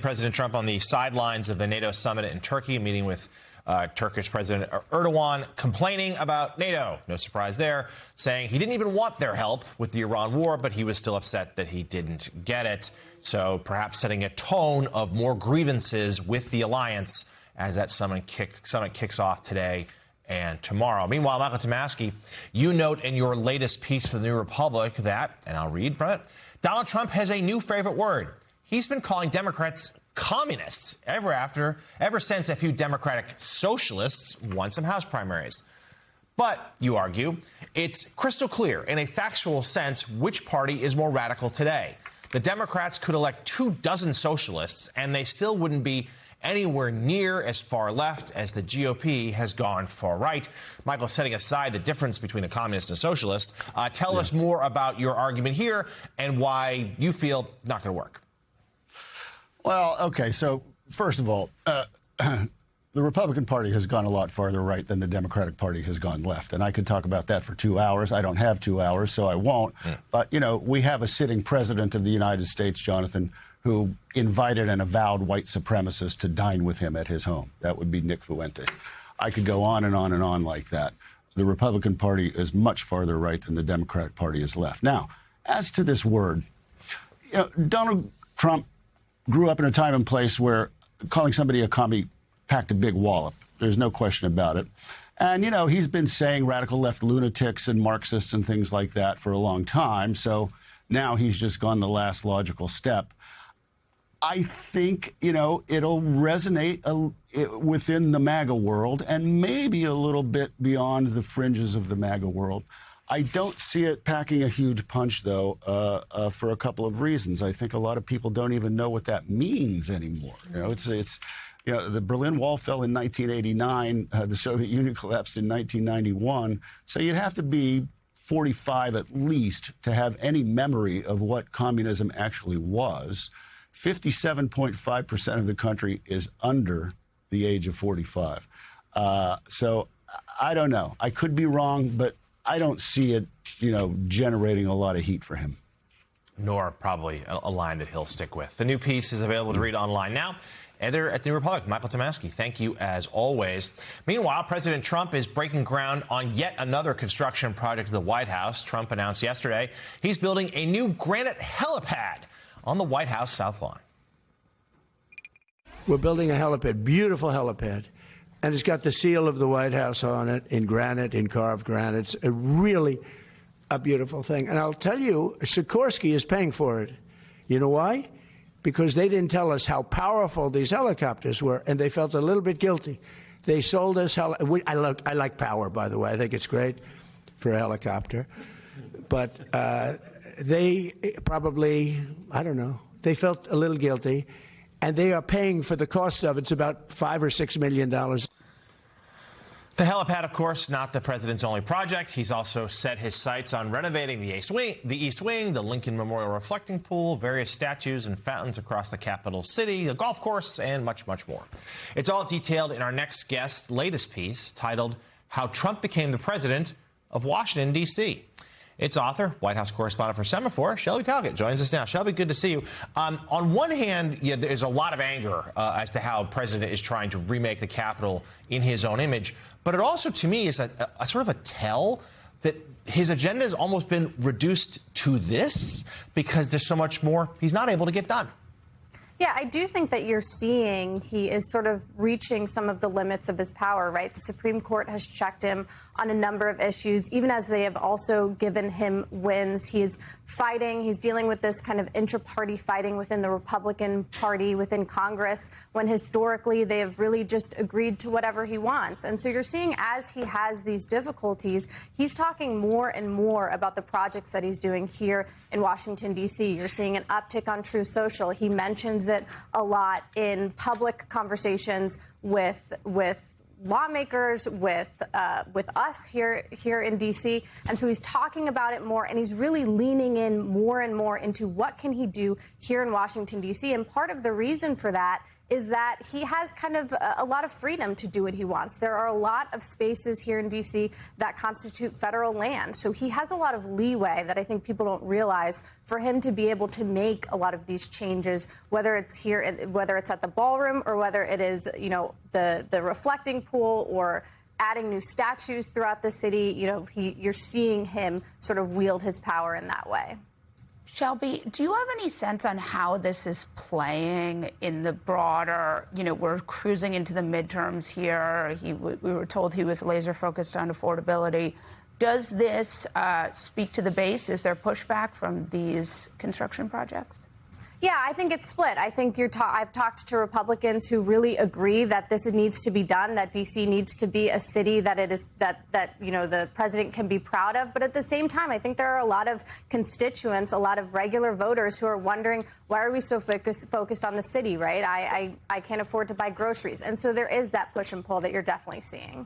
President Trump on the sidelines of the NATO summit in Turkey, meeting with Turkish President Erdogan, complaining about NATO. No surprise there, saying he didn't even want their help with the Iran war, but he was still upset that he didn't get it. So perhaps setting a tone of more grievances with the alliance as that summit kicks off today and tomorrow. Meanwhile, Michael Tomasky, you note in your latest piece for the New Republic that, and I'll read from it, Donald Trump has a new favorite word. He's been calling Democrats communists ever since a few Democratic socialists won some House primaries. But, you argue, it's crystal clear in a factual sense which party is more radical today. The Democrats could elect 24 socialists, and they still wouldn't be anywhere near as far left as the GOP has gone far right. Michael, setting aside the difference between a communist and a socialist, tell us more about your argument here and why you feel not going to work. Well, okay, so first of all, the Republican Party has gone a lot farther right than the Democratic Party has gone left. And I could talk about that for 2 hours. I don't have 2 hours, so I won't. But, you know, we have a sitting president of the United States, Jonathan, who invited an avowed white supremacist to dine with him at his home. That would be Nick Fuentes. I could go on and on and on like that. The Republican Party is much farther right than the Democratic Party is left. Now, as to this word, you know, Donald Trump grew up in a time and place where calling somebody a commie packed a big wallop. There's no question about it. And, you know, he's been saying radical left lunatics and Marxists and things like that for a long time. So now he's just gone the last logical step. I think, you know, it'll resonate within the MAGA world and maybe a little bit beyond the fringes of the MAGA world. I don't see it packing a huge punch, though, for a couple of reasons. I think a lot of people don't even know what that means anymore. You know, it's you know, the Berlin Wall fell in 1989. The Soviet Union collapsed in 1991. So you'd have to be 45 at least to have any memory of what communism actually was. 57.5% of the country is under the age of 45. So I don't know. I could be wrong, but I don't see it, you know, generating a lot of heat for him. Nor probably a line that he'll stick with. The new piece is available to read online now. Editor at the New Republic, Michael Tomasky, thank you as always. Meanwhile, President Trump is breaking ground on yet another construction project at the White House. Trump announced yesterday he's building a new granite helipad on the White House South Lawn. We're building a helipad, beautiful helipad. And it's got the seal of the White House on it, in granite, in carved granite. It's really a beautiful thing. And I'll tell you, Sikorsky is paying for it. You know why? Because they didn't tell us how powerful these helicopters were, and they felt a little bit guilty. They sold us I like power, by the way. I think it's great for a helicopter. But they probably, I don't know, they felt a little guilty. And they are paying for the cost of it. It's about $5 or $6 million. The helipad, of course, not the president's only project. He's also set his sights on renovating the East Wing, the Lincoln Memorial Reflecting Pool, various statues and fountains across the capital city, the golf course, and much, much more. It's all detailed in our next guest's latest piece titled How Trump Became the President of Washington, D.C. Its author, White House correspondent for Semaphore, Shelby Talcott, joins us now. Shelby, good to see you. On one hand, there's a lot of anger as to how the president is trying to remake the Capitol in his own image. But it also, to me, is a sort of a tell that his agenda has almost been reduced to this because there's so much more he's not able to get done. Yeah, I do think that you're seeing he is sort of reaching some of the limits of his power, right? The Supreme Court has checked him on a number of issues, even as they have also given him wins. He's fighting. He's dealing with this kind of intra-party fighting within the Republican Party, within Congress, when historically they have really just agreed to whatever he wants. And so you're seeing as he has these difficulties, he's talking more and more about the projects that he's doing here in Washington, D.C. You're seeing an uptick on Truth Social. He mentions it a lot in public conversations with lawmakers, with us here in D.C. And so he's talking about it more, and he's really leaning in more and more into what can he do here in Washington, D.C. And part of the reason for that is that he has kind of a lot of freedom to do what he wants. There are a lot of spaces here in D.C. that constitute federal land. So he has a lot of leeway that I think people don't realize for him to be able to make a lot of these changes, whether it's here, whether it's at the ballroom, or whether it is, you know, the reflecting pool, or adding new statues throughout the city. You know, you're seeing him sort of wield his power in that way. Shelby, do you have any sense on how this is playing in the broader, you know, we're cruising into the midterms here. We were told he was laser focused on affordability. Does this speak to the base? Is there pushback from these construction projects? Yeah, I think it's split. I think I've talked to Republicans who really agree that this needs to be done, that D.C. needs to be a city that it is that you know, the president can be proud of. But at the same time, I think there are a lot of constituents, a lot of regular voters who are wondering, why are we so focused on the city, right? I can't afford to buy groceries. And so there is that push and pull that you're definitely seeing.